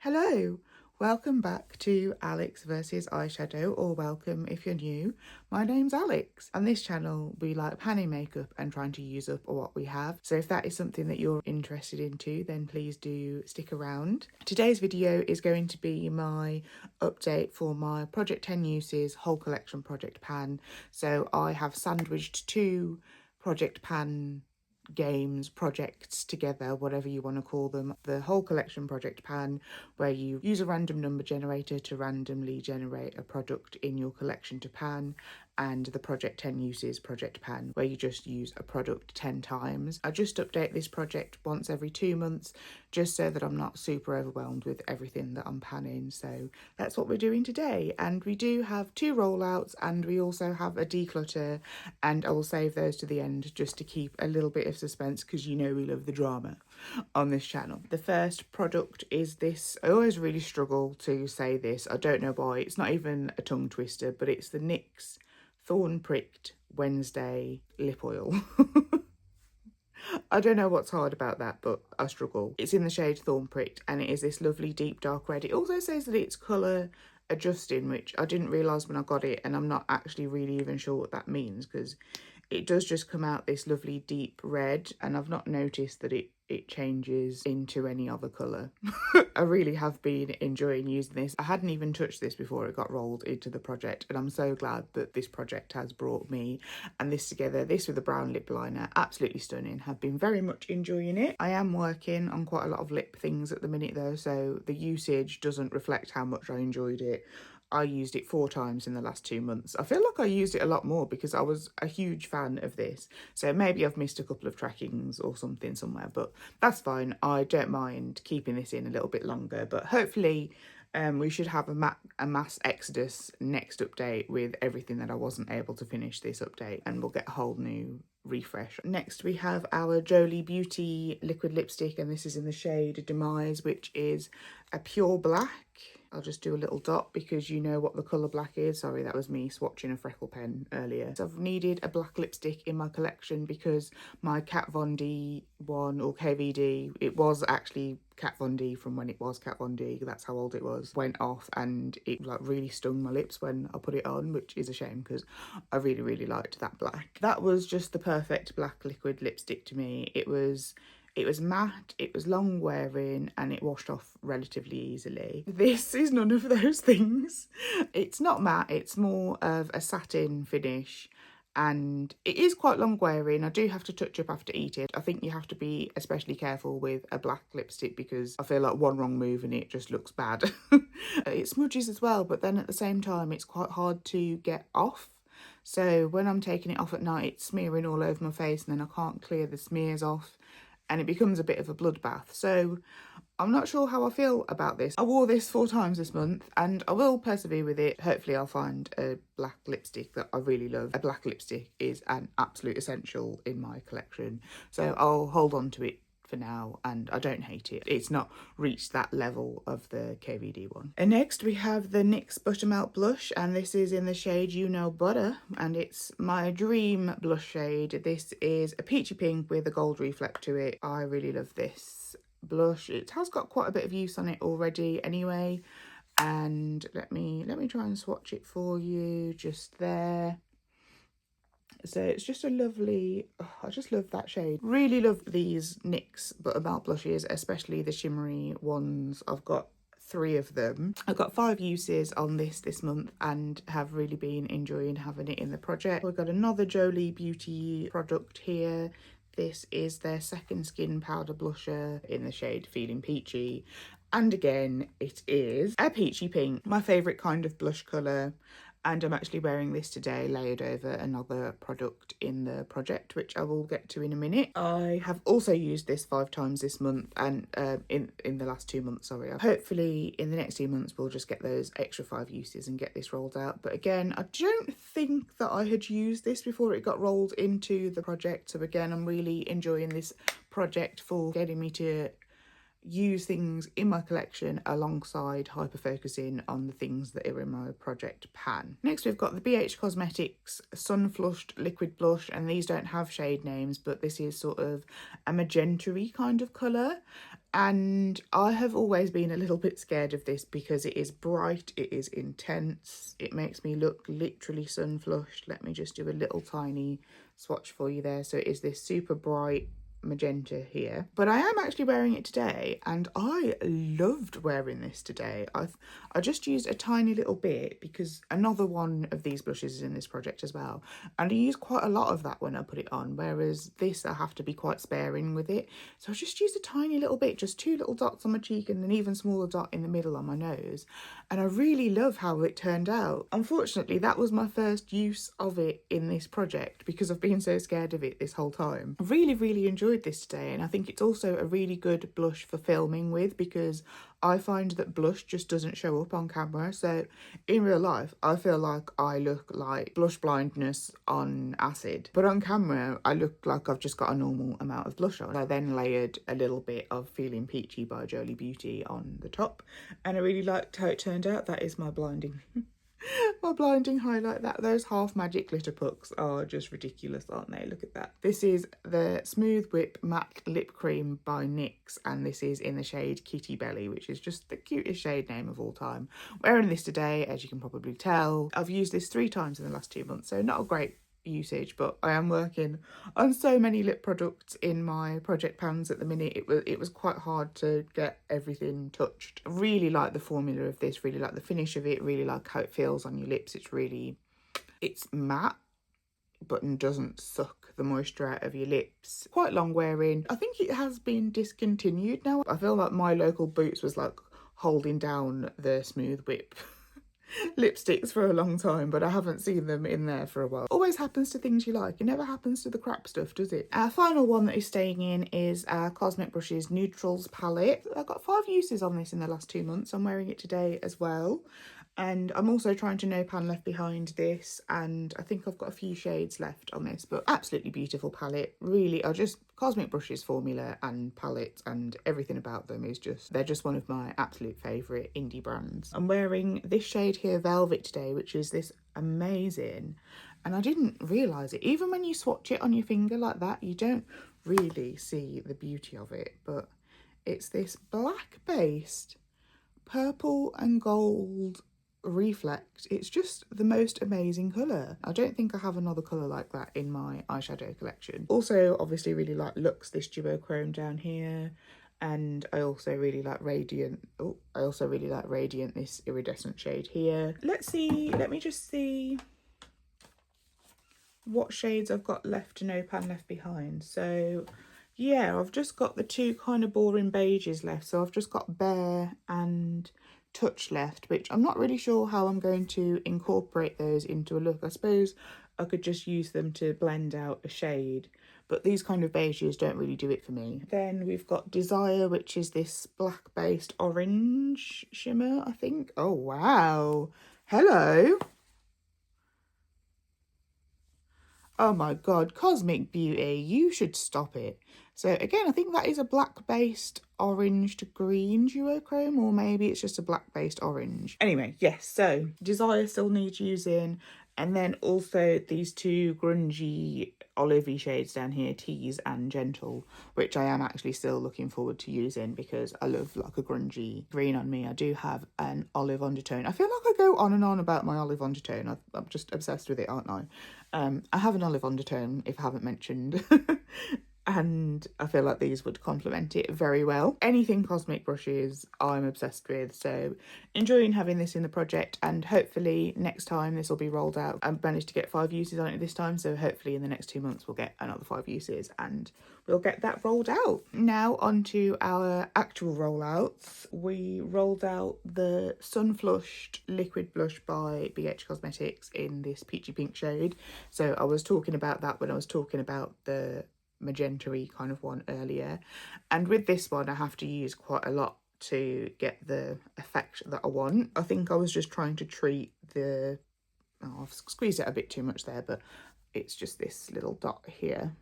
Hello, welcome back to Alex versus Eyeshadow, or welcome if you're new. My name's Alex. On this channel, we like panning makeup and trying to use up what we have. So if that is something that you're interested into, then please do stick around. Today's video is going to be my update for my Project 10 Uses whole collection project pan. So I have sandwiched two project pan games, projects together, whatever you want to call them. The whole collection project pan, where you use a random number generator to randomly generate a product in your collection to pan, and the Project 10 Uses project pan, where you just use a product 10 times. I just update this project once every 2 months, just so that I'm not super overwhelmed with everything that I'm panning. So that's what we're doing today. And we do have two rollouts, and we also have a declutter, and I will save those to the end just to keep a little bit of suspense, because you know we love the drama on this channel. The first product is this. I always really struggle to say this. I don't know why. It's not even a tongue twister, but it's the NYX Thorn Pricked Wednesday lip oil. I don't know what's hard about that, but I struggle. It's in the shade Thorn Pricked, and it is this lovely deep dark red. It also says that it's colour adjusting, which I didn't realise when I got it, and I'm not actually really even sure what that means, because it does just come out this lovely deep red, and I've not noticed that it changes into any other colour. I really have been enjoying using this. I hadn't even touched this before it got rolled into the project, and I'm so glad that this project has brought me and this together. This with a brown lip liner, absolutely stunning. Have been very much enjoying it. I am working on quite a lot of lip things at the minute though, so the usage doesn't reflect how much I enjoyed it. I used it 4 times in the last 2 months. I feel like I used it a lot more because I was a huge fan of this. So maybe I've missed a couple of trackings or something somewhere, but that's fine. I don't mind keeping this in a little bit longer, but hopefully we should have a mass exodus next update with everything that I wasn't able to finish this update, and we'll get a whole new refresh. Next we have our Jolie Beauty liquid lipstick, and this is in the shade Demise, which is a pure black. I'll just do a little dot because you know what the colour black is. Sorry, that was me swatching a freckle pen earlier. So I've needed a black lipstick in my collection because my Kat Von D one, or KVD, it was actually Kat Von D from when it was Kat Von D, that's how old it was, went off, and it like really stung my lips when I put it on, which is a shame because I really liked that black. That was just the perfect black liquid lipstick to me. It was matte, it was long wearing, and it washed off relatively easily. This is none of those things. It's not matte, it's more of a satin finish, and it is quite long wearing. I do have to touch up after eating. I think you have to be especially careful with a black lipstick because I feel like one wrong move and it just looks bad. It smudges as well, but then at the same time it's quite hard to get off. So when I'm taking it off at night, it's smearing all over my face, and then I can't clear the smears off, and it becomes a bit of a bloodbath. So I'm not sure how I feel about this. I wore this 4 times this month, and I will persevere with it. Hopefully I'll find a black lipstick that I really love. A black lipstick is an absolute essential in my collection, so I'll hold on to it for now, and I don't hate it. It's not reached that level of the KVD one. And next we have the NYX Buttermelt blush, and this is in the shade You Know Butter, and it's my dream blush shade. This is a peachy pink with a gold reflect to it. I really love this blush. It has got quite a bit of use on it already anyway, and let me try and swatch it for you just there. So it's just a lovely, I just love that shade. Really love these NYX Buttermelt blushes, especially the shimmery ones. I've got 3 of them. I've got 5 uses on this month and have really been enjoying having it in the project. We've got another Jolie Beauty product here. This is their Second Skin powder blusher in the shade Feeling Peachy. And again, it is a peachy pink, my favourite kind of blush colour. And I'm actually wearing this today layered over another product in the project, which I will get to in a minute. I have also used this 5 times this month, and in the last 2 months, sorry. Hopefully in the next 2 months we'll just get those extra 5 uses and get this rolled out. But again, I don't think that I had used this before it got rolled into the project. So again, I'm really enjoying this project for getting me to use things in my collection alongside hyper focusing on the things that are in my project pan. Next we've got the BH Cosmetics Sun Flushed Liquid Blush, and these don't have shade names, but this is sort of a magenta-y kind of colour, And I have always been a little bit scared of this because it is bright, it is intense, it makes me look literally sun flushed. Let me just do a little tiny swatch for you there. So it is this super bright magenta here, but I am actually wearing it today and I loved wearing this today. I just used a tiny little bit because another one of these blushes is in this project as well, and I use quite a lot of that when I put it on, whereas this I have to be quite sparing with it. So I just used a tiny little bit, just 2 little dots on my cheek and an even smaller dot in the middle on my nose, and I really love how it turned out. Unfortunately, that was my first use of it in this project because I've been so scared of it this whole time. I really enjoyed this today, and I think it's also a really good blush for filming with because I find that blush just doesn't show up on camera. So in real life, I feel like I look like blush blindness on acid, but on camera, I look like I've just got a normal amount of blush on. I then layered a little bit of Feeling Peachy by Jolie Beauty on the top, and I really liked how it turned out. That is my blinding my blinding highlight. That those half magic glitter pucks are just ridiculous, aren't they? Look at that. This is the Smooth Whip Matte Lip Cream by NYX, and this is in the shade Kitty Belly, which is just the cutest shade name of all time. Wearing this today, as you can probably tell. I've used this 3 times in the last 2 months, so not a great usage, but I am working on so many lip products in my project pans at the minute. It was quite hard to get everything touched. I really like the formula of this, really like the finish of it, really like how it feels on your lips. It's matte but doesn't suck the moisture out of your lips. Quite long wearing. I think it has been discontinued now. I feel like my local Boots was like holding down the Smooth Whip lipsticks for a long time, but I haven't seen them in there for a while. Always happens to things you like. It never happens to the crap stuff, does it? Our final one that is staying in is our Cosmic Brushes Neutrals palette. I've got 5 uses on this in the last 2 months. I'm wearing it today as well. And I'm also trying to No Pan Left Behind this, and I think I've got a few shades left on this, but absolutely beautiful palette. Really, Cosmic Brushes formula and palette and everything about them is they're just one of my absolute favourite indie brands. I'm wearing this shade here, Velvet, today, which is this amazing, and I didn't realise it. Even when you swatch it on your finger like that, you don't really see the beauty of it, but it's this black-based purple and gold reflect. It's just the most amazing colour. I don't think I have another colour like that in my eyeshadow collection. Also, obviously really like Luxe, this duochrome down here, and I also really like Radiant. This iridescent shade here. Let me just see what shades I've got left to No Pan Left Behind. So yeah, I've just got the 2 kind of boring beiges left. So I've just got Bare and Touch left, which I'm not really sure how I'm going to incorporate those into a look. I suppose I could just use them to blend out a shade, but these kind of beiges don't really do it for me. Then we've got Desire, which is this black based orange shimmer, I think. Oh wow, hello. Oh my god, Cosmic Beauty, you should stop it. So again, I think that is a black-based orange to green duochrome, or maybe it's just a black-based orange. Anyway, yes, so Desire still needs using, and then also these 2 grungy olivey shades down here, Tease and Gentle, which I am actually still looking forward to using because I love like a grungy green on me. I do have an olive undertone. I feel like I go on and on about my olive undertone. I'm just obsessed with it, aren't I? I have an olive undertone, if I haven't mentioned. And I feel like these would complement it very well. Anything Cosmic Brushes I'm obsessed with, so enjoying having this in the project, and hopefully next time this will be rolled out. I've managed to get 5 uses on it this time, so hopefully in the next 2 months we'll get another 5 uses and we'll get that rolled out. Now on to our actual rollouts. We rolled out the Sun Flushed Liquid Blush by BH Cosmetics in this peachy pink shade. So I was talking about that when I was talking about the magenta-y kind of one earlier, and with this one I have to use quite a lot to get the effect that I want. I think I was just trying to treat I've squeezed it a bit too much there, but it's just this little dot here.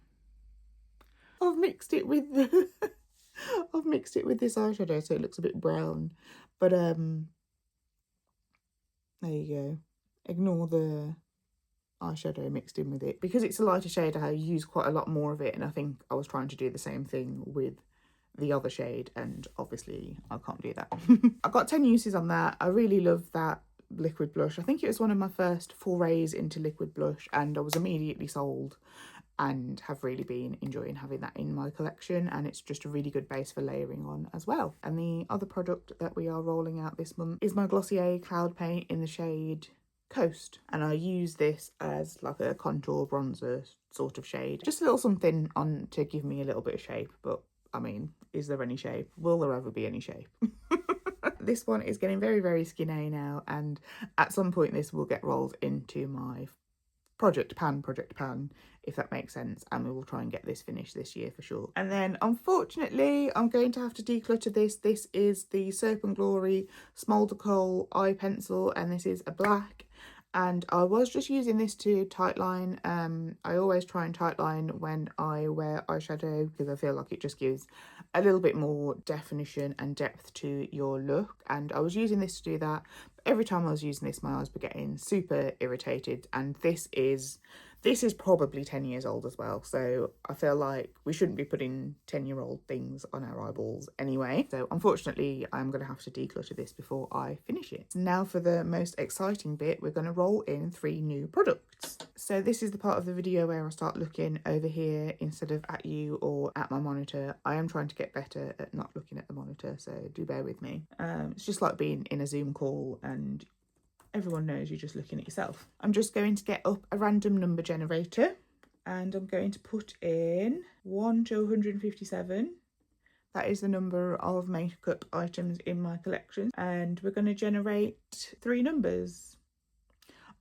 I've mixed it with this eyeshadow so it looks a bit brown, but there you go. Ignore the eyeshadow mixed in with it. Because it's a lighter shade, I use quite a lot more of it, and I think I was trying to do the same thing with the other shade, and obviously I can't do that. I got 10 uses on that. I really love that liquid blush. I think it was one of my first forays into liquid blush, and I was immediately sold and have really been enjoying having that in my collection, and it's just a really good base for layering on as well. And the other product that we are rolling out this month is my Glossier Cloud Paint in the shade Coast, and I use this as like a contour bronzer sort of shade, just a little something on to give me a little bit of shape. But I mean, is there any shape? Will there ever be any shape? This one is getting very, very skinny now, and at some point this will get rolled into my project pan, if that makes sense, and we will try and get this finished this year for sure. And then unfortunately I'm going to have to declutter this. This is the Serpent Glory Smolder Kohl eye pencil, and this is a black, and I was just using this to tightline. I always try and tightline when I wear eyeshadow because I feel like it just gives a little bit more definition and depth to your look, and I was using this to do that. Every time I was using this, my eyes were getting super irritated, and this is probably 10 years old as well, so I feel like we shouldn't be putting 10-year-old things on our eyeballs anyway. So unfortunately I'm going to have to declutter this before I finish it. Now for the most exciting bit, we're going to roll in 3 new products. So this is the part of the video where I start looking over here instead of at you or at my monitor. I am trying to get better at not looking at the monitor, so do bear with me. It's just like being in a Zoom call and everyone knows you're just looking at yourself. I'm just going to get up a random number generator, and I'm going to put in 1 to 157. That is the number of makeup items in my collection, and we're going to generate 3 numbers.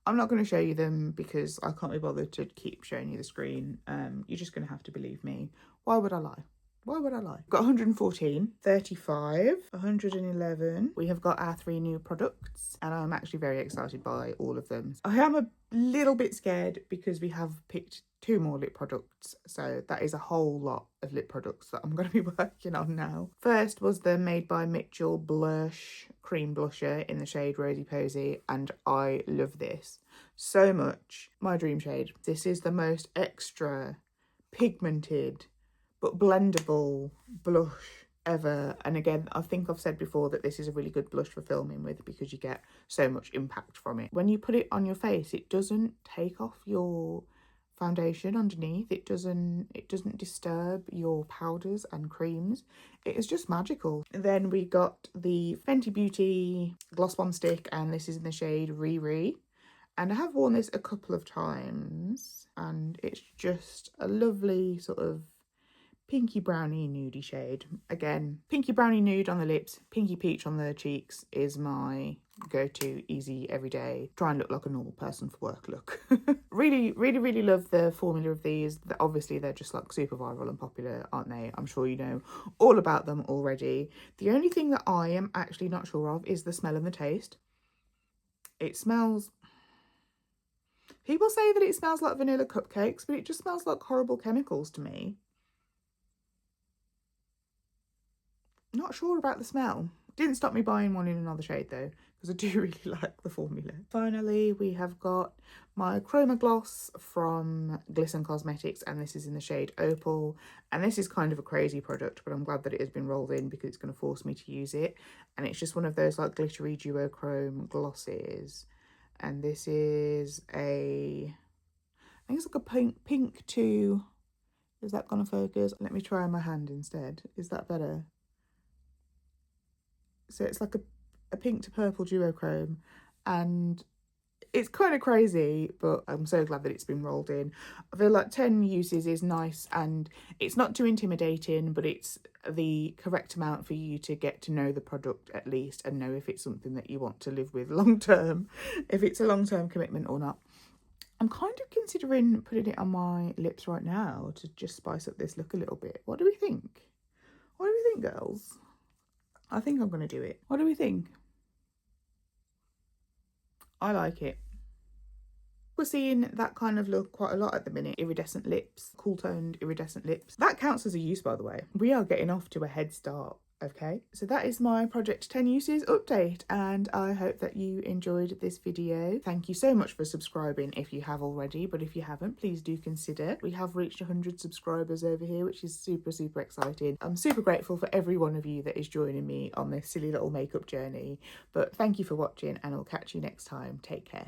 I'm not going to show you them because I can't be bothered to keep showing you the screen. You're just going to have to believe me. Why would I lie? Why would I lie? Got 114, 35, 111. We have got our 3 new products, and I'm actually very excited by all of them. I am a little bit scared because we have picked 2 more lip products, so that is a whole lot of lip products that I'm going to be working on now. First was the Made by Mitchell Blush Cream Blusher in the shade Rosy Posy, and I love this so much. My dream shade. This is the most extra pigmented but blendable blush ever. And again, I think I've said before that this is a really good blush for filming with because you get so much impact from it. When you put it on your face, it doesn't take off your foundation underneath. It doesn't disturb your powders and creams. It is just magical. And then we got the Fenty Beauty Gloss Bomb Stick, and this is in the shade Riri. And I have worn this a couple of times, and it's just a lovely sort of pinky brownie nudie shade. Again, pinky brownie nude on the lips, pinky peach on the cheeks is my go-to easy everyday try and look like a normal person for work look. Really love the formula of these. Obviously they're just like super viral and popular, aren't they? I'm sure you know all about them already. The only thing that I am actually not sure of is the smell and the taste. It smells, people say that it smells like vanilla cupcakes, but it just smells like horrible chemicals to me. Not sure about the smell. Didn't stop me buying one in another shade though, because I do really like the formula. Finally, we have got my Chroma Gloss from Glisten Cosmetics, and this is in the shade Opal. And this is kind of a crazy product, but I'm glad that it has been rolled in because it's going to force me to use it. And it's just one of those like glittery duochrome glosses. And this is I think it's like a pink to, is that going to focus? Let me try my hand instead. Is that better? So it's like a pink to purple duochrome, and it's kind of crazy, but I'm so glad that it's been rolled in. I feel like 10 uses is nice, and it's not too intimidating, but it's the correct amount for you to get to know the product at least and know if it's something that you want to live with long term, if it's a long-term commitment or not. I'm kind of considering putting it on my lips right now to just spice up this look a little bit. What do we think? What do we think, girls? I think I'm going to do it. What do we think? I like it. We're seeing that kind of look quite a lot at the minute. Iridescent lips, cool toned iridescent lips. That counts as a use, by the way. We are getting off to a head start Okay, so that is my Project 10 Uses update, and I hope that you enjoyed this video. Thank you so much for subscribing if you have already, but if you haven't, please do consider. We have reached 100 subscribers over here, which is super exciting. I'm super grateful for every one of you that is joining me on this silly little makeup journey, but thank you for watching, and I'll catch you next time. Take care.